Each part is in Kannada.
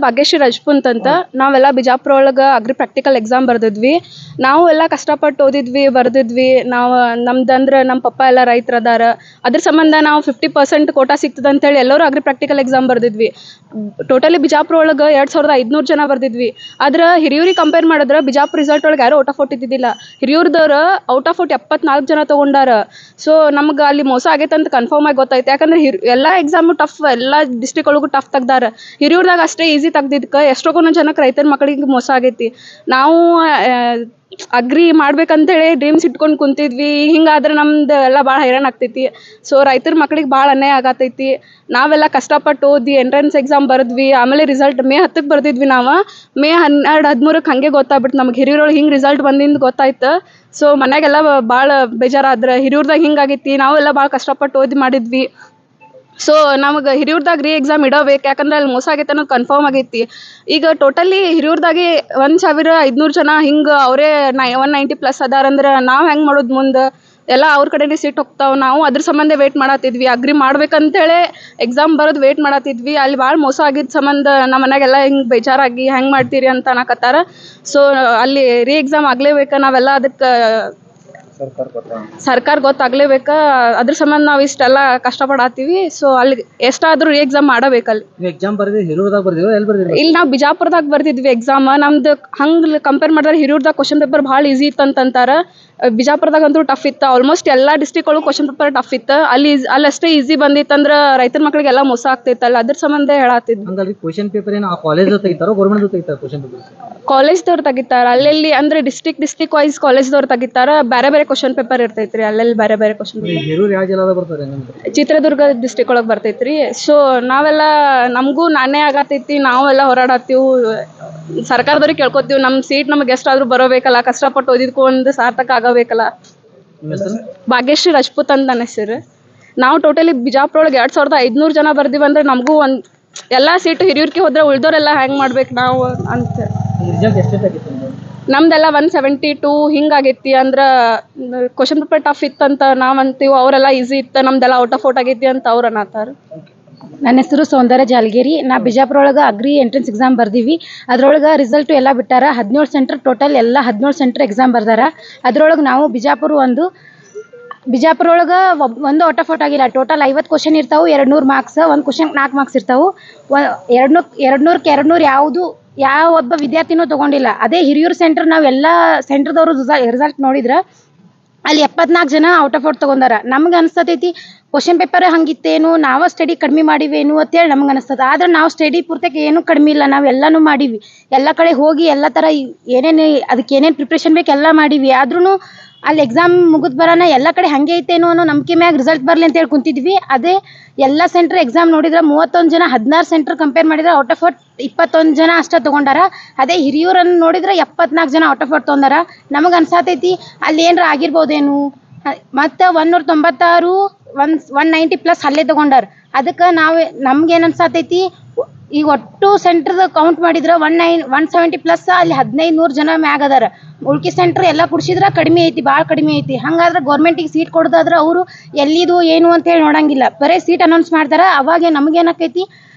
ಭಾಗ್ಯಶ್ರೀ ರಜಪೂತ್ ಅಂತ ನಾವೆಲ್ಲ ಬಿಜಾಪುರ ಒಳಗೆ ಅಗ್ರಿ ಪ್ರಾಕ್ಟಿಕಲ್ ಎಕ್ಸಾಮ್ ಬರ್ದಿದ್ವಿ. ನಾವು ಎಲ್ಲ ಕಷ್ಟಪಟ್ಟು ಓದಿದ್ವಿ ಬರ್ದಿದ್ವಿ. ನಾವು ನಮ್ದಂದ್ರೆ ನಮ್ಮ ಪಪ್ಪ ಎಲ್ಲ ರೈತರು ಅದಾರ. ಅದ್ರ ಸಂಬಂಧ ನಾವು 50% ಕೋಟಾ ಸಿಗ್ತದೆ ಅಂತೇಳಿ ಎಲ್ಲರೂ ಅಗ್ರಿ ಪ್ರಾಕ್ಟಿಕಲ್ ಎಕ್ಸಾಮ್ ಬರ್ದಿದ್ವಿ. ಟೋಟಲಿ ಬಿಜಾಪುರ ಒಳಗೆ 2500 ಜನ ಬರ್ದಿದ್ವಿ. ಆದ್ರೆ ಹಿರಿಯೂರಿಗೆ ಕಂಪೇರ್ ಮಾಡಿದ್ರೆ ಬಿಜಾಪುರ ರಿಸಲ್ಟ್ ಒಳಗೆ ಯಾರು ಔಟ್ ಆಫ್ ಔಟ್ ಇದ್ದಿದ್ದಿಲ್ಲ. ಹಿರಿಯೂರ್ದವ್ರು ಔಟ್ ಆಫ್ ಔಟ್ 74 ಜನ ತೊಗೊಂಡಾರ. ಸೊ ನಮ್ಗೆ ಅಲ್ಲಿ ಮೋಸ ಆಗೈತೆ ಅಂತ ಕನ್ಫರ್ಮ್ ಆಗಿ ಗೊತ್ತಾಯ್ತು. ಯಾಕಂದ್ರೆ ಎಲ್ಲ ಎಕ್ಸಾಮು ಟಫ್, ಎಲ್ಲ ಡಿಸ್ಟ್ರಿಕ್ಟ್ ಒಳಗೂ ಟಫ್ ತೆಗ್ದಾರ. ಹಿರಿಯೂರ್ದಾಗ ಅಷ್ಟೇ ಈಸಿ ತೆಗ್ದಿದ್ಕೆ ಎಷ್ಟೋ ಜನಕ್ಕೆ ರೈತರ ಮಕ್ಕಳಿಗೆ ಮೋಸ ಆಗೈತಿ. ನಾವು ಅಗ್ರಿ ಮಾಡ್ಬೇಕಂತೇಳಿ ಡ್ರೀಮ್ಸ್ ಇಟ್ಕೊಂಡು ಕುಂತಿದ್ವಿ. ಹಿಂಗಾದ್ರೆ ನಮ್ದು ಎಲ್ಲ ಭಾಳ ಹೈರಾಣ ಆಗ್ತೈತಿ. ಸೊ ರೈತರ ಮಕ್ಕಳಿಗೆ ಭಾಳ ಅನ್ಯಾಯ ಆಗತೈತಿ. ನಾವೆಲ್ಲ ಕಷ್ಟಪಟ್ಟು ಓದಿ ಎಂಟ್ರೆನ್ಸ್ ಎಕ್ಸಾಮ್ ಬರೆದ್ವಿ. ಆಮೇಲೆ ರಿಸಲ್ಟ್ ಮೇ 10ಕ್ಕೆ ಬರ್ದಿದ್ವಿ. ನಾವು ಮೇ 12, 13ಕ್ಕೆ ಹಾಗೆ ಗೊತ್ತಾಗ್ಬಿಟ್ಟು ನಮ್ಗೆ ಹಿರಿಯೂರೊಳಗೆ ಹಿಂಗೆ ರಿಸಲ್ಟ್ ಬಂದಿಂದ ಗೊತ್ತಾಯ್ತು. ಸೊ ಮನ್ಯಾಗೆಲ್ಲ ಭಾಳ ಬೇಜಾರಾದ್ರೆ ಹಿರಿಯೂರ್ದಾಗ ಹಿಂಗಾಗೈತಿ. ನಾವೆಲ್ಲ ಭಾಳ ಕಷ್ಟಪಟ್ಟು ಓದಿ ಮಾಡಿದ್ವಿ. ಸೊ ನಮಗೆ ಹಿರಿಯೂರ್ದಾಗ ಎಕ್ಸಾಮ್ ಇಡಬೇಕು. ಯಾಕಂದ್ರೆ ಅಲ್ಲಿ ಮೋಸ ಆಗೈತೆ ಅನ್ನೋದು ಕನ್ಫರ್ಮ್ ಆಗೈತಿ. ಈಗ ಟೋಟಲಿ ಹಿರಿಯೂರ್ದಾಗೆ 1500 ಜನ ಹಿಂಗೆ ಅವರೇ 190+ ಅದಾರಂದ್ರೆ ನಾವು ಹೆಂಗೆ ಮಾಡೋದು ಮುಂದೆ? ಎಲ್ಲ ಅವ್ರ ಕಡೆನೇ ಸೀಟ್ ಹೋಗ್ತಾವೆ. ನಾವು ಅದ್ರ ಸಂಬಂಧ ವೇಟ್ ಮಾಡತ್ತಿದ್ವಿ. ಅಗ್ರಿ ಮಾಡ್ಬೇಕಂತೇಳಿ ಎಕ್ಸಾಮ್ ಬರೋದು ವೇಟ್ ಮಾಡತ್ತಿದ್ವಿ. ಅಲ್ಲಿ ಭಾಳ ಮೋಸ ಆಗಿದ್ದ ಸಂಬಂಧ ನಮ್ಮ ಮನೆಯಾಗೆಲ್ಲ ಹಿಂಗೆ ಬೇಜಾರಾಗಿ ಹೆಂಗೆ ಮಾಡ್ತೀರಿ ಅಂತ ಅನ್ನಕತ್ತಾರ. ಸೊ ಅಲ್ಲಿ ಎಕ್ಸಾಮ್ ಆಗಲೇಬೇಕು. ನಾವೆಲ್ಲ ಅದಕ್ಕೆ ಸರ್ಕಾರ ಗೊತ್ತಾಗ್ಲೇಬೇಕಾ. ಅದ್ರ ಸಂಬಂಧ ನಾವು ಇಷ್ಟೆಲ್ಲ ಕಷ್ಟಪಡತ್ತೀವಿ. ಸೊ ಅಲ್ಲಿ ಎಷ್ಟಾದ್ರೂ ಎಕ್ಸಾಮ್ ಮಾಡಬೇಕಲ್ಲಿ. ಎಕ್ಸಾಮ್ ಬರ್ದಿದ್ದು ಹಿರಿಯೂರ್ದಾಗ ಬರ್ದಿರೋ ಎಲ್ಲಿ ಬರ್ದಿರೋ? ಇಲ್ಲಿ ನಾವು ಬಿಜಾಪುರದಾಗ ಬರ್ದಿದ್ವಿ ಎಕ್ಸಾಮ್. ನಮ್ದು ಹಂಗೆ ಕಂಪೇರ್ ಮಾಡಿದ್ರೆ ಹಿರಿಯೂರ್ದಾಗ ಕ್ವಶನ್ ಪೇಪರ್ ಭಾಳ ಈಸಿ ಇತ್ತಂತಾರ. ಬಿಜಾಪುರದಾಗ ಅಂತೂ ಟಫ್ ಇತ್ತು. ಆಲ್ಮೋಸ್ಟ್ ಎಲ್ಲ ಡಿಸ್ಟ್ರಿಕ್ಟ್ ಒಳಗೂ ಕ್ವಶನ್ ಪೇಪರ್ ಟಫ್ ಇತ್ತು. ಅಲ್ಲಿ ಅಷ್ಟೇ ಈಸಿ ಬಂದಿತ್ತಂದ್ರೆ ರೈತರ ಮಕ್ಕಳಿಗೆಲ್ಲ ಮೋಸ ಆಗ್ತೈತಲ್ಲ. ಅದ್ರ ಸಂಬಂಧ ಹೇಳತ್ತಿದ್ವಿ. ಹಂಗಾಗಿ ಕ್ವಶನ್ ಪೇಪರ್ ಏನು ಆ ಕಾಲೇಜ್ ತೆಗಿತಾರೋ ಗೌರ್ಮೆಂಟ್ ತೆಗಿತಾರೋ ಕ್ವಶನ್ ಪೇಪರ್? ಕಾಲೇಜ್ದವ್ರು ತೆಗಿತಾರ. ಅಲ್ಲೆಲ್ಲಿ ಅಂದ್ರೆ ಡಿಸ್ಟ್ರಿಕ್ಟ್ ವೈಸ್ ಕಾಲೇಜ್ದವ್ರು ತೆಗಿತಾರ. ಬೇರೆ ಬೇರೆ ಕ್ವಶನ್ ಪೇಪರ್ ಇರ್ತೈತ್ರಿ. ಅಲ್ಲೆಲ್ಲಿ ಬೇರೆ ಬೇರೆ ಕ್ವಶನ್ ಪೇಪರ್. ಹಿರಿಯೂರು ಯಾವ ಜಿಲ್ಲಾದಾಗ ಬರ್ತದೆ? ಚಿತ್ರದುರ್ಗ ಡಿಸ್ಟ್ರಿಕ್ಟ್ ಒಳಗೆ ಬರ್ತೈತ್ರಿ. ಸೊ ನಾವೆಲ್ಲ ನಮಗೂ ನಾನೇ ಆಗತೈತಿ. ನಾವೆಲ್ಲ ಹೋರಾಡತ್ತೀವಿ. ಸರ್ಕಾರದವ್ರಿಗೆ ಕೇಳ್ಕೊತೀವಿ, ನಮ್ಮ ಸೀಟ್ ನಮಗೆ ಎಷ್ಟಾದ್ರೂ ಬರೋಬೇಕಲ್ಲ. ಕಷ್ಟಪಟ್ಟು ಓದಿದ್ಕೊಂಡು ಸಾರ್ಥಕ ಆಗಬೇಕಲ್ಲ. ಭಾಗ್ಯಶ್ರೀ ರಜಪೂತ್ ಅಂತ ನನ್ನ ಹೆಸರು. ನಾವು ಟೋಟಲಿ ಬಿಜಾಪುರ ಒಳಗೆ 2500 ಜನ ಬರ್ದಿವಿ. ಅಂದ್ರೆ ನಮಗೂ ಎಲ್ಲ ಸೀಟು ಹಿರಿಯೂರ್ಗೆ ಹೋದ್ರೆ ಉಳ್ದೋರೆಲ್ಲ ಹೆಂಗೆ ಮಾಡ್ಬೇಕು ನಾವು ಅಂತ. ನಮ್ದೆಲ್ಲ 172 ಹಿಂಗಾಗೈತಿ. ಅಂದ್ರೆ ಕ್ವಶನ್ ಪೇಪರ್ ಟಫ್ ಇತ್ತಂತ ನಾವು ಅಂತೀವಿ. ಅವರೆಲ್ಲ ಈಸಿ ಇತ್ತು. ನಮ್ದೆಲ್ಲ ಔಟ್ ಆಫ್ ಔಟ್ ಆಗೈತಿ ಅಂತ ಅವ್ರು ಅನ್ನತ್ತಾರ. ನನ್ನ ಹೆಸರು ಸೌಂದರ್ಯ ಜಾಲಗೇರಿ. ನಾ ಬಿಜಾಪುರ ಒಳಗೆ ಅಗ್ರಿ ಎಂಟ್ರೆನ್ಸ್ ಎಕ್ಸಾಮ್ ಬರ್ದೀವಿ. ಅದ್ರೊಳಗೆ ರಿಸಲ್ಟು ಎಲ್ಲ ಬಿಟ್ಟಾರ. 17 ಸೆಂಟರ್ ಟೋಟಲ್ ಎಲ್ಲ 17 ಸೆಂಟರ್ ಎಕ್ಸಾಮ್ ಬರ್ದಾರ. ಅದ್ರೊಳಗೆ ನಾವು ಬಿಜಾಪುರ ಒಳಗೆ ಒಂದು ಔಟ್ ಆಫ್ ಔಟ್ ಆಗಿಲ್ಲ. ಟೋಟಲ್ 50 ಕ್ವಶನ್ ಇರ್ತಾವೆ. 200 ಮಾರ್ಕ್ಸ್. ಒಂದು ಕ್ವಶನ್ 4 ಮಾರ್ಕ್ಸ್ ಇರ್ತಾವೆ. 200 ಯಾವ ಒಬ್ಬ ವಿದ್ಯಾರ್ಥಿನೂ ತೊಗೊಂಡಿಲ್ಲ. ಅದೇ ಹಿರಿಯೂರು ಸೆಂಟರ್ ನಾವೆಲ್ಲ ಸೆಂಟರ್ದವರು ರಿಸಲ್ಟ್ ನೋಡಿದ್ರೆ ಅಲ್ಲಿ 74 ಜನ ಔಟ್ ಆಫ್ ಔಟ್ ತೊಗೊಂಡಾರ. ನಮ್ಗೆ ಅನಿಸ್ತೈತಿ ಕ್ವಶನ್ ಪೇಪರ್ ಹಂಗಿತ್ತೇನು, ನಾವು ಸ್ಟಡಿ ಕಡಿಮೆ ಮಾಡಿವೇನು ಅಂತೇಳಿ ನಮ್ಗೆ ಅನಿಸ್ತದೆ. ಆದ್ರೆ ನಾವು ಸ್ಟಡಿ ಪೂರ್ತಕ್ಕೆ ಏನೂ ಕಡಿಮೆ ಇಲ್ಲ. ನಾವು ಎಲ್ಲನೂ ಮಾಡೀವಿ. ಎಲ್ಲ ಕಡೆ ಹೋಗಿ ಎಲ್ಲ ಥರ ಏನೇನು ಅದಕ್ಕೆ ಏನೇನು ಪ್ರಿಪ್ರೇಷನ್ ಬೇಕು ಎಲ್ಲ ಮಾಡೀವಿ. ಆದ್ರೂ ಅಲ್ಲಿ ಎಕ್ಸಾಮ್ ಮುಗಿದು ಬರೋಣ ಎಲ್ಲ ಕಡೆ ಹಾಗೆ ಐತೇನೋ ಅನ್ನೋ ನಂಬಿಕೆ ಮ್ಯಾಗ ರಿಸಲ್ಟ್ ಬರಲಿ ಅಂತೇಳಿ ಕುಂತಿದ್ವಿ. ಅದೇ ಎಲ್ಲ ಸೆಂಟರ್ ಎಕ್ಸಾಮ್ ನೋಡಿದ್ರೆ 31 ಜನ 16 ಸೆಂಟರ್ ಕಂಪೇರ್ ಮಾಡಿದ್ರೆ ಔಟ್ ಆಫ್ ಔಟ್ 21 ಜನ ಅಷ್ಟೇ ತೊಗೊಂಡಾರ. ಅದೇ ಹಿರಿಯೂರನ್ನು ನೋಡಿದ್ರೆ 74 ಜನ ಔಟ್ ಆಫ್ ಔಟ್ ತೊಗೊಂಡಾರ. ನಮಗೆ ಅನ್ಸಾತೈತಿ ಅಲ್ಲಿ ಏನಾರ ಆಗಿರ್ಬೋದೇನು. ಮತ್ತು 196 190+ ಅಲ್ಲೇ ತೊಗೊಂಡಾರ. ಅದಕ್ಕೆ ನಮ್ಗೇನು ಅನ್ಸಾತೈತಿ, ಈಗ ಒಟ್ಟು ಸೆಂಟರ್ದು ಕೌಂಟ್ ಮಾಡಿದ್ರೆ 170+ ಅಲ್ಲಿ 1500 ಜನ ಮ್ಯಾಗ ಅದಾರ. ಉಳ್ಕಿ ಸೆಂಟರ್ ಎಲ್ಲ ಕುಡಿಸಿದ್ರೆ ಕಡಿಮೆ ಐತಿ, ಭಾಳ ಕಡಿಮೆ ಐತಿ. ಹಾಗಾದ್ರೆ ಗೌರ್ಮೆಂಟಿಗೆ ಸೀಟ್ ಕೊಡೋದಾದ್ರೆ ಅವರು ಎಲ್ಲಿದು ಏನು ಅಂತೇಳಿ ನೋಡಂಗಿಲ್ಲ. ಬರೀ ಸೀಟ್ ಅನೌನ್ಸ್ ಮಾಡ್ತಾರೆ. ಅವಾಗ ನಮಗೇನಾಕೈತಿ,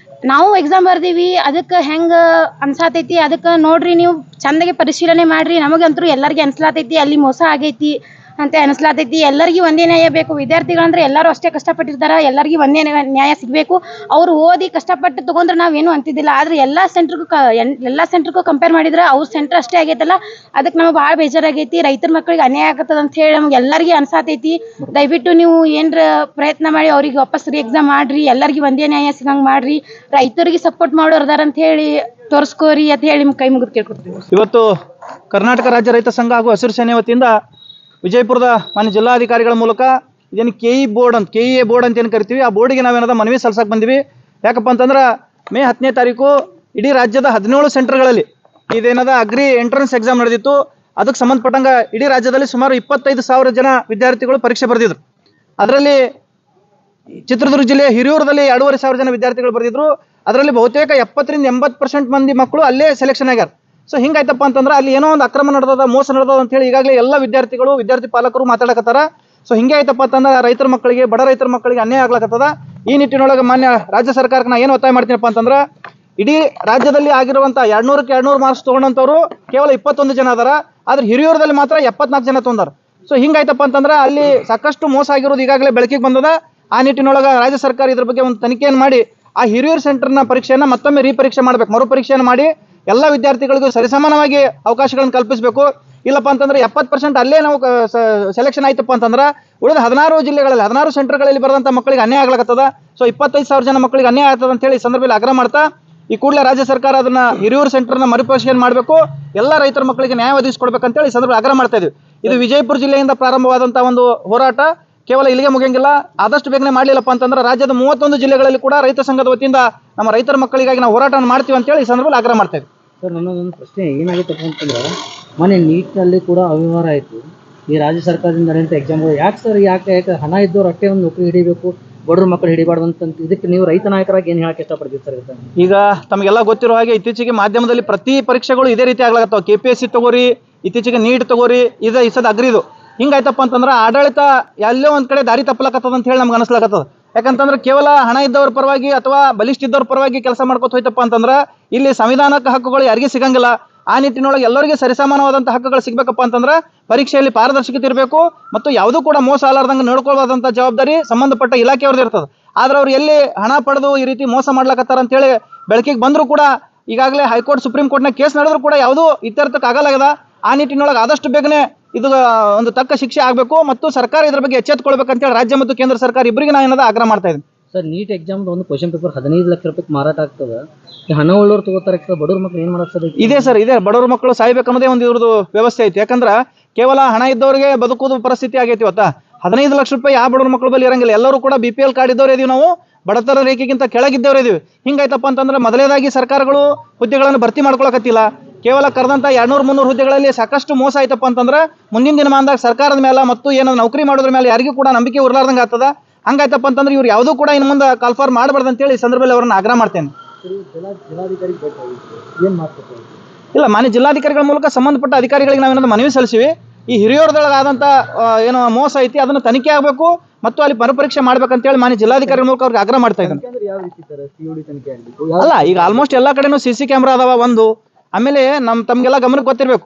ನಾವು ಎಕ್ಸಾಮ್ ಬರ್ದೀವಿ ಅದಕ್ಕೆ ಹೆಂಗೆ ಅನ್ಸಾತೈತಿ. ಅದಕ್ಕೆ ನೋಡ್ರಿ ನೀವು ಚಂದಾಗೆ ಪರಿಶೀಲನೆ ಮಾಡಿರಿ. ನಮಗಂತೂ ಎಲ್ಲರಿಗೆ ಅನ್ಸ್ಲಾತೈತಿ ಅಲ್ಲಿ ಮೋಸ ಆಗೈತಿ ಅಂತ ಅನಿಸ್ಲಾತೈತಿ. ಎಲ್ಲರಿಗೂ ಒಂದೇ ನ್ಯಾಯ ಬೇಕು. ವಿದ್ಯಾರ್ಥಿಗಳಂದ್ರೆ ಎಲ್ಲರೂ ಅಷ್ಟೇ ಕಷ್ಟಪಟ್ಟಿರ್ತಾರೆ. ಎಲ್ಲರಿಗೂ ಒಂದೇ ನ್ಯಾಯ ಸಿಗಬೇಕು. ಅವರು ಓದಿ ಕಷ್ಟಪಟ್ಟು ತೊಗೊಂಡ್ರೆ ನಾವೇನು ಅಂತಿದ್ದಿಲ್ಲ. ಆದರೆ ಎಲ್ಲ ಸೆಂಟ್ರಿಗೂ ಕಂಪೇರ್ ಮಾಡಿದ್ರೆ ಅವ್ರ ಸೆಂಟ್ರ್ ಅಷ್ಟೇ ಆಗೈತಲ್ಲ. ಅದಕ್ಕೆ ನಮಗೆ ಭಾಳ ಬೇಜಾರಾಗೈತಿ. ರೈತರ ಮಕ್ಕಳಿಗೆ ಅನ್ಯಾಯ ಆಗತ್ತದ ಅಂತ ಹೇಳಿ ನಮ್ಗೆ ಎಲ್ಲರಿಗೂ ಅನ್ಸಾತೈತಿ. ದಯವಿಟ್ಟು ನೀವು ಏನರ ಪ್ರಯತ್ನ ಮಾಡಿ ಅವ್ರಿಗೆ ವಾಪಸ್ ಎಕ್ಸಾಮ್ ಮಾಡಿರಿ. ಎಲ್ಲರಿಗೂ ಒಂದೇ ನ್ಯಾಯ ಸಿಗಂಗೆ ಮಾಡಿರಿ. ರೈತರಿಗೆ ಸಪೋರ್ಟ್ ಮಾಡೋರ್ದಾರ ಅಂತ ಹೇಳಿ ತೋರಿಸ್ಕೋರಿ ಅಂತ ಹೇಳಿ ನಿಮ್ಮ ಕೈ ಮುಗಿದು ಕೇಳ್ಕೊತೀವಿ. ಇವತ್ತು ಕರ್ನಾಟಕ ರಾಜ್ಯ ರೈತ ಸಂಘ ಹಾಗೂ ಹಸಿರು ಸೇನೆ ವತಿಯಿಂದ ವಿಜಯಪುರದ ಮಾನ್ಯ ಜಿಲ್ಲಾಧಿಕಾರಿಗಳ ಮೂಲಕ ಇದೇನು KE ಬೋರ್ಡ್ ಅಂತ ಏನು ಕರಿತೀವಿ, ಆ ಬೋರ್ಡಿಗೆ ನಾವೇನಾದ ಮನವಿ ಸಲ್ಲಿಸಕ್ಕೆ ಬಂದಿವಿ. ಯಾಕಪ್ಪ ಅಂತಂದ್ರೆ ಮೇ 10ನೇ ತಾರೀಕು ಇಡೀ ರಾಜ್ಯದ 17 ಸೆಂಟರ್ಗಳಲ್ಲಿ ಇದೇನಾದ ಅಗ್ರಿ ಎಂಟ್ರೆನ್ಸ್ ಎಕ್ಸಾಮ್ ನಡೆದಿತ್ತು. ಅದಕ್ಕೆ ಸಂಬಂಧಪಟ್ಟಂಗೆ ಇಡೀ ರಾಜ್ಯದಲ್ಲಿ ಸುಮಾರು 25,000 ಜನ ವಿದ್ಯಾರ್ಥಿಗಳು ಪರೀಕ್ಷೆ ಬರೆದಿದ್ರು. ಅದರಲ್ಲಿ ಚಿತ್ರದುರ್ಗ ಜಿಲ್ಲೆಯ ಹಿರಿಯೂರದಲ್ಲಿ 2,500 ಜನ ವಿದ್ಯಾರ್ಥಿಗಳು ಬರೆದಿದ್ರು. ಅದರಲ್ಲಿ ಬಹುತೇಕ 70% ರಿಂದ 80% ಮಂದಿ ಮಕ್ಕಳು ಅಲ್ಲೇ ಸೆಲೆಕ್ಷನ್ ಆಗ್ಯಾರ. ಸೊ ಹಿಂಗಾಯ್ತಪ್ಪ ಅಂತಂದ್ರೆ ಅಲ್ಲಿ ಏನೋ ಒಂದು ಅಕ್ರಮ ನಡೆದದ, ಮೋಸ ನಡೆದದ ಅಂತ ಹೇಳಿ ಈಗಾಗಲೇ ಎಲ್ಲ ವಿದ್ಯಾರ್ಥಿಗಳು, ವಿದ್ಯಾರ್ಥಿ ಪಾಲಕರು ಮಾತಾಡಕತ್ತಾರ. ಸೊ ಹಿಂಗೆ ಆಯ್ತಪ್ಪ ಅಂತಂದ್ರೆ ರೈತರ ಮಕ್ಕಳಿಗೆ, ಬಡ ರೈತರ ಮಕ್ಕಳಿಗೆ ಅನ್ಯಾಯ ಆಗ್ಲಕತ್ತದ. ಈ ನಿಟ್ಟಿನೊಳಗೆ ಮಾನ್ಯ ರಾಜ್ಯ ಸರ್ಕಾರಕ್ಕೆ ನಾ ಏನು ಒತ್ತಾಯ ಮಾಡ್ತೀನಪ್ಪ ಅಂತಂದ್ರೆ, ಇಡೀ ರಾಜ್ಯದಲ್ಲಿ ಆಗಿರುವಂಥ 200ಕ್ಕೆ 200 ಮಾರ್ಕ್ಸ್ ತೊಗೊಂಡಂಥವ್ರು ಕೇವಲ 21 ಜನ ಅದಾರ. ಆದ್ರೆ ಹಿರಿಯೂರದಲ್ಲಿ ಮಾತ್ರ 74 ಜನ ತೊಗೊಂಡಾರ. ಸೊ ಹಿಂಗಾಯ್ತಪ್ಪ ಅಂತಂದ್ರೆ ಅಲ್ಲಿ ಸಾಕಷ್ಟು ಮೋಸ ಆಗಿರೋದು ಈಗಾಗಲೇ ಬೆಳಕಿಗೆ ಬಂದದ. ಆ ನಿಟ್ಟಿನೊಳಗೆ ರಾಜ್ಯ ಸರ್ಕಾರ ಇದ್ರ ಬಗ್ಗೆ ಒಂದು ತನಿಖೆಯನ್ನು ಮಾಡಿ ಆ ಹಿರಿಯೂರು ಸೆಂಟರ್ನ ಪರೀಕ್ಷೆಯನ್ನು ಮತ್ತೊಮ್ಮೆ ರೀಪರೀಕ್ಷೆ ಮಾಡಬೇಕು, ಮರುಪರೀಕ್ಷೆಯನ್ನು ಮಾಡಿ ಎಲ್ಲ ವಿದ್ಯಾರ್ಥಿಗಳಿಗೂ ಸರಿಸಮಾನವಾಗಿ ಅವಕಾಶಗಳನ್ನು ಕಲ್ಪಿಸಬೇಕು. ಇಲ್ಲಪ್ಪ ಅಂತಂದ್ರೆ 70% ಅಲ್ಲೇ ನಾವು ಸೆಲೆಕ್ಷನ್ ಆಯ್ತಪ್ಪ ಅಂತಂದ್ರೆ ಉಳಿದ 16 ಜಿಲ್ಲೆಗಳಲ್ಲಿ 16 ಸೆಂಟರ್ಗಳಲ್ಲಿ ಬರೆದಂಥ ಮಕ್ಕಳಿಗೆ ಅನ್ಯಾಯ ಆಗ್ಲಕತ್ತದ. ಸೊ 25,000 ಜನ ಮಕ್ಕಳಿಗೆ ಅನ್ಯಾಯ ಆಗ್ತದೆ ಅಂತ ಹೇಳಿ ಈ ಸಂದರ್ಭದಲ್ಲಿ ಆಗ್ರಹ ಮಾಡ್ತಾ, ಈ ಕೂಡಲೇ ರಾಜ್ಯ ಸರ್ಕಾರ ಅದನ್ನ ಹಿರಿಯೂರು ಸೆಂಟರ್ನ ಮರುಪರಿಶೀಲನೆ ಮಾಡಬೇಕು, ಎಲ್ಲ ರೈತರ ಮಕ್ಕಳಿಗೆ ನ್ಯಾಯ ಒದಗಿಸಿಕೊಡ್ಬೇಕಂತೇಳಿ ಈ ಸಂದರ್ಭದಲ್ಲಿ ಆಗ್ರಹ ಮಾಡ್ತಾ ಇದ್ವಿ. ಇದು ವಿಜಯಪುರ ಜಿಲ್ಲೆಯಿಂದ ಪ್ರಾರಂಭವಾದಂಥ ಒಂದು ಹೋರಾಟ ಕೇವಲ ಇಲ್ಲಿಗೆ ಮುಗಿಯಂಗಿಲ್ಲ. ಆದಷ್ಟು ಬೇಗನೆ ಮಾಡಲಿಲ್ಲಪ್ಪ ಅಂತಂದ್ರೆ ರಾಜ್ಯದ 31 ಜಿಲ್ಲೆಗಳಲ್ಲಿ ಕೂಡ ರೈತ ಸಂಘದ ವತಿಯಿಂದ ನಮ್ಮ ರೈತರ ಮಕ್ಕಳಿಗಾಗಿ ನಾವು ಹೋರಾಟವನ್ನು ಮಾಡ್ತೀವಿ ಅಂತೇಳಿ ಈ ಸಂದರ್ಭದಲ್ಲಿ ಆಗ್ರಹ ಮಾಡ್ತಾ ಇದ್ವಿ. ಸರ್, ನನ್ನದೊಂದು ಪ್ರಶ್ನೆ ಏನಾಗಿತ್ತಪ್ಪ ಅಂತಂದ್ರೆ, ಮೊನ್ನೆ ನೀಟ್ನಲ್ಲಿ ಕೂಡ ಅವ್ಯವಹಾರ ಆಯಿತು. ಈ ರಾಜ್ಯ ಸರ್ಕಾರದಿಂದ ನಡೆಯುವಂಥ ಎಕ್ಸಾಮ್ಗಳು ಯಾಕೆ ಹಣ ಇದ್ದವ್ರು ಅಷ್ಟೇ ಒಂದು ನೌಕರಿ ಹಿಡಿಬೇಕು, ಬಡವ್ರ ಮಕ್ಕಳು ಹಿಡಿಬಾರ್ದು ಅಂತ ಇದಕ್ಕೆ ನೀವು ರೈತ ನಾಯಕರಾಗಿ ಏನು ಹೇಳಕ್ಕೆ ಇಷ್ಟಪಡ್ತೀವಿ ಸರ್? ಈಗ ತಮಗೆಲ್ಲ ಗೊತ್ತಿರೋ ಹಾಗೆ ಇತ್ತೀಚೆಗೆ ಮಾಧ್ಯಮದಲ್ಲಿ ಪ್ರತಿ ಪರೀಕ್ಷೆಗಳು ಇದೇ ರೀತಿ ಆಗ್ಲಾಗತ್ತವ. KPSC ತಗೋರಿ, ಇತ್ತೀಚೆಗೆ ನೀಟ್ ತಗೋರಿ, ಇಸದ ಅಗ್ರಿದು. ಹಿಂಗಾಯ್ತಪ್ಪ ಅಂತಂದ್ರೆ ಆಡಳಿತ ಎಲ್ಲೋ ಒಂದ್ ಕಡೆ ದಾರಿ ತಪ್ಪಲಕತ್ತದ ಅಂತ ಹೇಳಿ ನಮ್ಗೆ ಅನಿಸ್ಲಾಕತ್ತದ. ಯಾಕಂತಂದ್ರೆ ಕೇವಲ ಹಣ ಇದ್ದವ್ರ ಪರವಾಗಿ ಅಥವಾ ಬಲಿಷ್ಠ ಇದ್ದವ್ರ ಪರವಾಗಿ ಕೆಲಸ ಮಾಡ್ಕೊತ ಹೋಯ್ತಪ್ಪ ಅಂತಂದ್ರೆ ಇಲ್ಲಿ ಸಂವಿಧಾನಕ್ಕೆ ಹಕ್ಕುಗಳು ಯಾರಿಗೂ ಸಿಗಂಗಿಲ್ಲ. ಆ ನಿಟ್ಟಿನೊಳಗೆ ಎಲ್ಲರಿಗೆ ಸರಿಸಮಾನವಾದಂಥ ಹಕ್ಕುಗಳು ಸಿಗ್ಬೇಕಪ್ಪ ಅಂತಂದ್ರೆ ಪರೀಕ್ಷೆಯಲ್ಲಿ ಪಾರದರ್ಶಕತೆ ಇರಬೇಕು ಮತ್ತು ಯಾವುದೂ ಕೂಡ ಮೋಸ ಆಲಾರ್ದಂಗೆ ನೋಡ್ಕೊಳ್ಬಾರ್ದಂಥ ಜವಾಬ್ದಾರಿ ಸಂಬಂಧಪಟ್ಟ ಇಲಾಖೆಯವ್ರದ್ದು ಇರ್ತದೆ. ಆದ್ರೆ ಅವ್ರು ಎಲ್ಲಿ ಹಣ ಪಡೆದು ಈ ರೀತಿ ಮೋಸ ಮಾಡ್ಲಕತ್ತಾರ ಅಂತೇಳಿ ಬೆಳಕಿಗೆ ಬಂದರೂ ಕೂಡ ಈಗಾಗಲೇ ಹೈಕೋರ್ಟ್, ಸುಪ್ರೀಂ ಕೋರ್ಟ್ನ ಕೇಸ್ ನಡೆದ್ರು ಕೂಡ ಯಾವುದೂ ಇತ್ಯರ್ಥಕ್ಕೆ ಆಗಲಾಗದ. ಆ ನಿಟ್ಟಿನೊಳಗೆ ಆದಷ್ಟು ಬೇಗನೆ ಇದು ಒಂದು ತಕ್ಕ ಶಿಕ್ಷೆ ಆಗಬೇಕು ಮತ್ತು ಸರ್ಕಾರ ಇದ್ರ ಬಗ್ಗೆ ಎಚ್ಚೆತ್ತುಕೊಳ್ಬೇಕಂತೇಳಿ ರಾಜ್ಯ ಮತ್ತು ಕೇಂದ್ರ ಸರ್ಕಾರ ಇಬ್ಬರಿಗೆ ನಾನು ಏನದ ಆಗ್ರಹ ಮಾಡ್ತಾ ಇದ್ದೀನಿ. ಸರ್, ನೀಟ್ ಎಕ್ಸಾಮ್ದು ಒಂದು ಕ್ವಶನ್ ಪೇಪರ್ 15 ಲಕ್ಷ ರೂಪಾಯಿಗೆ ಮಾರಾಟ ಆಗ್ತದೆ. ಹಣ ಉಳ್ಳವ್ರು ತಗೋತಾರೆ, ಬಡವ್ರ ಮಕ್ಕಳು ಏನು ಮಾಡೋದು? ಇದೇ ಸರ್, ಇದೇ ಬಡವ್ರ ಮಕ್ಕಳು ಸಾಯ್ಬೇಕನ್ನೋದೇ ಒಂದು ಇವ್ರದ್ದು ವ್ಯವಸ್ಥೆ ಐತಿ. ಯಾಕಂದ್ರೆ ಕೇವಲ ಹಣ ಇದ್ದವರಿಗೆ ಬದುಕೋದು ಪರಿಸ್ಥಿತಿ ಆಗೈತಿ ಇವತ್ತ. 15 ಲಕ್ಷ ರೂಪಾಯಿ ಯಾವ ಬಡವ್ರ ಮಕ್ಕಳು ಬಳಿ ಇರಂಗಿಲ್ಲ. ಎಲ್ಲರೂ ಕೂಡ BPL ಕಾರ್ಡ್ ಇದ್ದವ್ರು ಇದೀವಿ, ನಾವು ಬಡತನ ರೇಖೆಗಿಂತ ಕೆಳಗಿದ್ದವ್ರು ಇದೀವಿ. ಹಿಂಗಾಯ್ತಪ್ಪ ಅಂತಂದ್ರೆ ಮೊದಲೇದಾಗಿ ಸರ್ಕಾರಗಳು ಹುದ್ದೆಗಳನ್ನು ಭರ್ತಿ ಮಾಡ್ಕೊಳಕತ್ತಿಲ್ಲ. ಕೇವಲ ಕರೆದಂಥ 200-300 ಹುದ್ದೆಗಳಲ್ಲಿ ಸಾಕಷ್ಟು ಮೋಸ ಆಯ್ತಪ್ಪ ಅಂತಂದ್ರೆ ಮುಂದಿನ ದಿನಮಾನದಾಗ ಸರ್ಕಾರದ ಮೇಲೆ ಮತ್ತು ಏನೋ ನೌಕರಿ ಮಾಡೋದ್ರ ಮೇಲೆ ಯಾರಿಗೂ ಕೂಡ ನಂಬಿಕೆ ಉರ್ಲಾರ್ದಂಗೆ ಆಗ್ತದ. ಹಂಗಾಯ್ತಪ್ಪ ಅಂತಂದ್ರೆ ಇವ್ರು ಯಾವುದೂ ಕೂಡ ಇನ್ನು ಮುಂದೆ ಕಾಲ್ಫಾರ್ ಮಾಡಬಾರ್ದು ಅಂತೇಳಿ ಈ ಸಂದರ್ಭದಲ್ಲಿ ಅವ್ರನ್ನ ಆಗ್ರಹ ಮಾಡ್ತೇನೆ. ಇಲ್ಲ, ಮಾನ್ಯ ಜಿಲ್ಲಾಧಿಕಾರಿಗಳ ಮೂಲಕ ಸಂಬಂಧಪಟ್ಟ ಅಧಿಕಾರಿಗಳಿಗೆ ನಾವೇನಾದ್ರು ಮನವಿ ಸಲ್ಲಿಸಿವಿ. ಈ ಹಿರಿಯೂರದೊಳಗಾದಂಥ ಏನೋ ಮೋಸ ಐತಿ, ಅದನ್ನು ತನಿಖೆ ಆಗಬೇಕು ಮತ್ತು ಅಲ್ಲಿ ಮರುಪರೀಕ್ಷೆ ಮಾಡ್ಬೇಕಂತೇಳಿ ಮಾನ್ಯ ಜಿಲ್ಲಾಧಿಕಾರಿಗಳ ಮೂಲಕ ಅವ್ರಿಗೆ ಆಗ್ರಹ ಮಾಡ್ತಾ ಇದ್ದೀನಿ. ಅಲ್ಲ, ಈಗ ಆಲ್ಮೋಸ್ಟ್ ಎಲ್ಲ ಕಡೆನೂ CC ಕ್ಯಾಮ್ರಾ ಅದಾವ ಒಂದು. ಆಮೇಲೆ ತಮಗೆಲ್ಲ ಗಮನಕ್ಕೆ ಗೊತ್ತಿರಬೇಕು,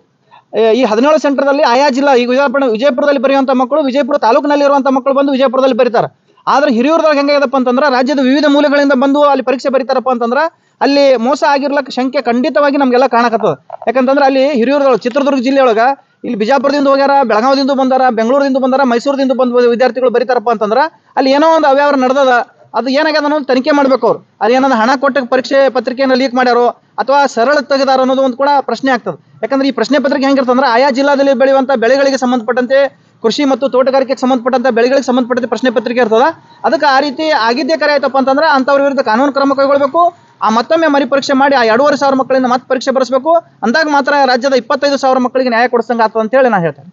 ಈ 17 ಸೆಂಟರ್ದಲ್ಲಿ ಆಯಾ ಜಿಲ್ಲಾ, ಈಗ ವಿಜಯಪುರದಲ್ಲಿ ಬರೆಯುವಂಥ ಮಕ್ಕಳು ವಿಜಯಪುರ ತಾಲೂಕಿನಲ್ಲಿ ಇರುವಂಥ ಮಕ್ಕಳು ಬಂದು ವಿಜಯಪುರದಲ್ಲಿ ಬರೀತಾರೆ. ಆದ್ರೆ ಹಿರಿಯೂರದಾಗ ಹೆಂಗಾಗದಪ್ಪ ಅಂತಂದ್ರೆ ರಾಜ್ಯದ ವಿವಿಧ ಮೂಲೆಗಳಿಂದ ಬಂದು ಅಲ್ಲಿ ಪರೀಕ್ಷೆ ಬರೀತಾರಪ್ಪ ಅಂತಂದ್ರೆ ಅಲ್ಲಿ ಮೋಸ ಆಗಿರ್ಲಕ್ಕೆ ಶಂಕೆ ಖಂಡಿತವಾಗಿ ನಮಗೆಲ್ಲ ಕಾಣಕತ್ತದ. ಯಾಕಂತಂದ್ರೆ ಅಲ್ಲಿ ಹಿರಿಯೂರದೊಳಗೆ, ಚಿತ್ರದುರ್ಗ ಜಿಲ್ಲೆಯೊಳಗೆ ಇಲ್ಲಿ ಬಿಜಾಪುರದಿಂದ ಹೋಗ್ಯಾರ, ಬೆಳಗಾವಿದಿಂದ ಬಂದಾರ, ಬೆಂಗಳೂರಿಂದ ಬಂದಾರ, ಮೈಸೂರಿಂದ ಬಂದು ವಿದ್ಯಾರ್ಥಿಗಳು ಬರೀತಾರಪ್ಪ ಅಂತಂದ್ರೆ ಅಲ್ಲಿ ಏನೋ ಒಂದು ಅವ್ಯವಹಾರ ನಡೆದದ. ಅದು ಏನಾಗ್ಯದ ಅನ್ನೋದು ತನಿಖೆ ಮಾಡ್ಬೇಕು ಅವ್ರು. ಅದು ಏನಾದ್ರು ಹಣ ಕೊಟ್ಟ ಪರೀಕ್ಷೆ ಪತ್ರಿಕೆಯನ್ನು ಲೀಕ್ ಮಾಡ್ಯಾರೋ ಅಥವಾ ಸರಳ ತೆಗೆದಾರೋ ಅನ್ನೋದು ಒಂದು ಕೂಡ ಪ್ರಶ್ನೆ ಆಗ್ತದೆ. ಯಾಕಂದ್ರೆ ಈ ಪ್ರಶ್ನೆ ಪತ್ರಿಕೆ ಹೆಂಗಿರ್ತಂದ್ರೆ ಆಯಾ ಜಿಲ್ಲಾದಲ್ಲಿ ಬೆಳೆಯುವಂಥ ಬೆಳೆಗಳಿಗೆ ಸಂಬಂಧಪಟ್ಟಂತೆ, ಕೃಷಿ ಮತ್ತು ತೋಟಗಾರಿಕೆಗೆ ಸಂಬಂಧಪಟ್ಟಂತ ಬೆಳೆಗಳಿಗೆ ಸಂಬಂಧಪಟ್ಟಂತೆ ಪ್ರಶ್ನೆ ಪತ್ರಿಕೆ ಇರ್ತದ. ಅದಕ್ಕೆ ಆ ರೀತಿ ಆಗಿದ್ದೇ ಕರೆ ಆಯ್ತಪ್ಪ ಅಂತಂದ್ರೆ ಅಂಥವ್ರ ವಿರುದ್ಧ ಕಾನೂನು ಕ್ರಮ ಕೈಗೊಳ್ಳಬೇಕು. ಆ ಮತ್ತೊಮ್ಮೆ ಮರುಪರೀಕ್ಷೆ ಮಾಡಿ ಆ 2,500 ಮಕ್ಕಳಿಂದ ಮತ್ತೆ ಪರೀಕ್ಷೆ ಬರೆಸಬೇಕು. ಅಂದಾಗ ಮಾತ್ರ ರಾಜ್ಯದ 25,000 ಮಕ್ಕಳಿಗೆ ನ್ಯಾಯ ಕೊಡಿಸಂಗ ಆಗ್ತದೆ ಅಂತ ಹೇಳಿ ನಾನು ಹೇಳ್ತೇನೆ.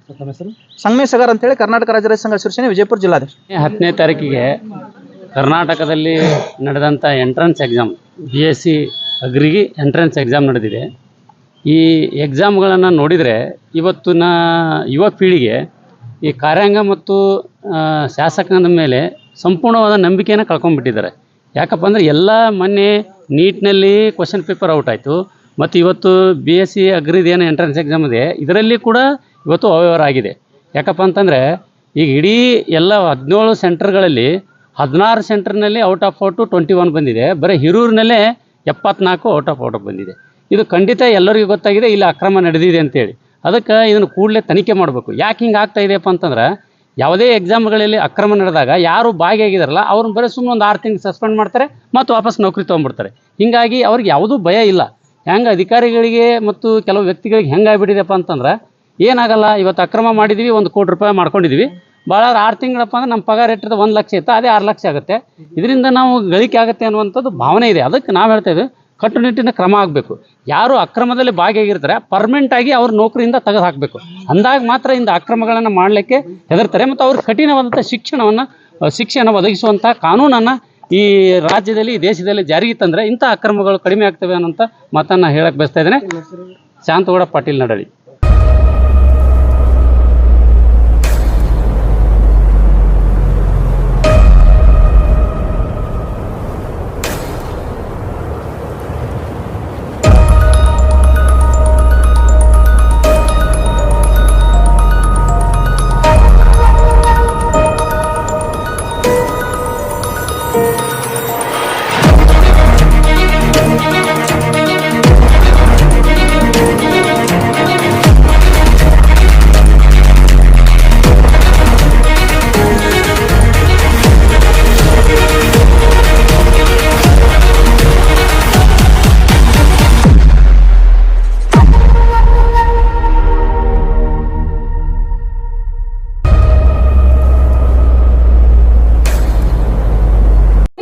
ಸಂಗಮೇಶ್ ಸಗರ್ ಅಂತೇಳಿ, ಕರ್ನಾಟಕ ರಾಜ್ಯ ರೈತ ಸಂಘ ಶಿರ್ಷಣೆ, ವಿಜಯಪುರ ಜಿಲ್ಲಾಧ್ಯಕ್ಷ. 10ನೇ ತಾರೀಕಿಗೆ ಕರ್ನಾಟಕದಲ್ಲಿ ನಡೆದಂಥ ಎಂಟ್ರೆನ್ಸ್ ಎಕ್ಸಾಮ್, BSc ಅಗ್ರಿಗೆ ಎಂಟ್ರೆನ್ಸ್ ಎಕ್ಸಾಮ್ ನಡೆದಿದೆ. ಈ ಎಕ್ಸಾಮ್ಗಳನ್ನು ನೋಡಿದರೆ ಇವತ್ತಿನ ಯುವ ಪೀಳಿಗೆ ಈ ಕಾರ್ಯಾಂಗ ಮತ್ತು ಶಾಸಕನ ಮೇಲೆ ಸಂಪೂರ್ಣವಾದ ನಂಬಿಕೆಯನ್ನು ಕಳ್ಕೊಂಡ್ಬಿಟ್ಟಿದ್ದಾರೆ. ಯಾಕಪ್ಪ ಅಂದರೆ ಎಲ್ಲ ಮೊನ್ನೆ ನೀಟ್ನಲ್ಲಿ ಕ್ವಶನ್ ಪೇಪರ್ ಔಟ್ ಆಯಿತು, ಮತ್ತು ಇವತ್ತು BSc ಅಗ್ರಿದೇನು ಎಂಟ್ರೆನ್ಸ್ ಎಕ್ಸಾಮ್ ಇದೆ ಇದರಲ್ಲಿ ಕೂಡ ಇವತ್ತು ಅವ್ಯವಹಾರ ಆಗಿದೆ. ಯಾಕಪ್ಪ ಅಂತಂದರೆ ಈಗ ಇಡೀ ಎಲ್ಲ 17 ಸೆಂಟರ್ಗಳಲ್ಲಿ 16 ಸೆಂಟರ್ನಲ್ಲಿ ಔಟ್ ಆಫ್ ಔಟು 21 ಬಂದಿದೆ. ಬರೀ ಹಿರೂರಿನಲ್ಲೇ 74 ಔಟ್ ಆಫ್ ಔಟ್ ಬಂದಿದೆ. ಇದು ಖಂಡಿತ ಎಲ್ಲರಿಗೂ ಗೊತ್ತಾಗಿದೆ ಇಲ್ಲಿ ಅಕ್ರಮ ನಡೆದಿದೆ ಅಂತೇಳಿ. ಅದಕ್ಕೆ ಇದನ್ನು ಕೂಡಲೇ ತನಿಖೆ ಮಾಡಬೇಕು. ಯಾಕೆ ಹಿಂಗೆ ಆಗ್ತಾ ಇದೆಯಪ್ಪ ಅಂತಂದ್ರೆ ಯಾವುದೇ ಎಕ್ಸಾಮ್ಗಳಲ್ಲಿ ಅಕ್ರಮ ನಡೆದಾಗ ಯಾರು ಭಾಗಿಯಾಗಿದಾರಲ್ಲ ಅವ್ರನ್ನ ಬರೀ ಸುಮ್ಮನೆ ಒಂದು 6 ತಿಂಗಳು ಸಸ್ಪೆಂಡ್ ಮಾಡ್ತಾರೆ ಮತ್ತು ವಾಪಸ್ ನೌಕರಿ ತೊಗೊಂಡ್ಬಿಡ್ತಾರೆ. ಹೀಗಾಗಿ ಅವ್ರಿಗೆ ಯಾವುದೂ ಭಯ ಇಲ್ಲ. ಹೆಂಗೆ ಅಧಿಕಾರಿಗಳಿಗೆ ಮತ್ತು ಕೆಲವು ವ್ಯಕ್ತಿಗಳಿಗೆ ಹೆಂಗಾಗ್ಬಿಟ್ಟಿದೆಪ್ಪ ಅಂತಂದ್ರೆ ಏನಾಗಲ್ಲ, ಇವತ್ತು ಅಕ್ರಮ ಮಾಡಿದ್ವಿ, 1 ಕೋಟಿ ರೂಪಾಯಿ ಮಾಡ್ಕೊಂಡಿದ್ವಿ, ಭಾಳ 6 ತಿಂಗಳಪ್ಪ ಅಂದ್ರೆ ನಮ್ಮ ಪಗಾರ ಇಟ್ಟಿರೋದು 1 ಲಕ್ಷ ಇತ್ತು, ಅದೇ 6 ಲಕ್ಷ ಆಗುತ್ತೆ, ಇದರಿಂದ ನಾವು ಗಳಿಕೆ ಆಗುತ್ತೆ ಅನ್ನುವಂಥದ್ದು ಭಾವನೆ ಇದೆ. ಅದಕ್ಕೆ ನಾವು ಹೇಳ್ತಾ ಇದ್ದೀವಿ ಕಟ್ಟುನಿಟ್ಟಿನ ಕ್ರಮ ಆಗಬೇಕು. ಯಾರು ಅಕ್ರಮದಲ್ಲಿ ಭಾಗಿಯಾಗಿರ್ತಾರೆ ಪರ್ಮನೆಂಟಾಗಿ ಅವ್ರ ನೌಕರಿಯಿಂದ ತೆಗೆದು ಹಾಕಬೇಕು. ಅಂದಾಗ ಮಾತ್ರ ಇಂಥ ಅಕ್ರಮಗಳನ್ನು ಮಾಡಲಿಕ್ಕೆ ಹೆದರ್ತಾರೆ ಮತ್ತು ಅವ್ರಿಗೆ ಕಠಿಣವಾದಂಥ ಶಿಕ್ಷೆಯನ್ನು ಒದಗಿಸುವಂಥ ಕಾನೂನನ್ನು ಈ ರಾಜ್ಯದಲ್ಲಿ, ಈ ದೇಶದಲ್ಲಿ ಜಾರಿಗೆ ತಂದರೆ ಇಂಥ ಅಕ್ರಮಗಳು ಕಡಿಮೆ ಆಗ್ತವೆ ಅನ್ನೋಂಥ ಮಾತನ್ನು ಹೇಳಕ್ಕೆ ಬಯಸ್ತಾ ಇದ್ದೇನೆ. ಶಾಂತಗೌಡ ಪಾಟೀಲ್ ನಡಳಿ.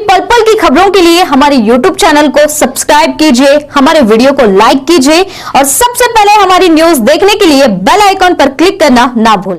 पल पल की खबरों के लिए हमारे YouTube चैनल को सब्सक्राइब कीजिए, हमारे वीडियो को लाइक कीजिए और सबसे पहले हमारी न्यूज देखने के लिए बेल आइकॉन पर क्लिक करना ना भूलें।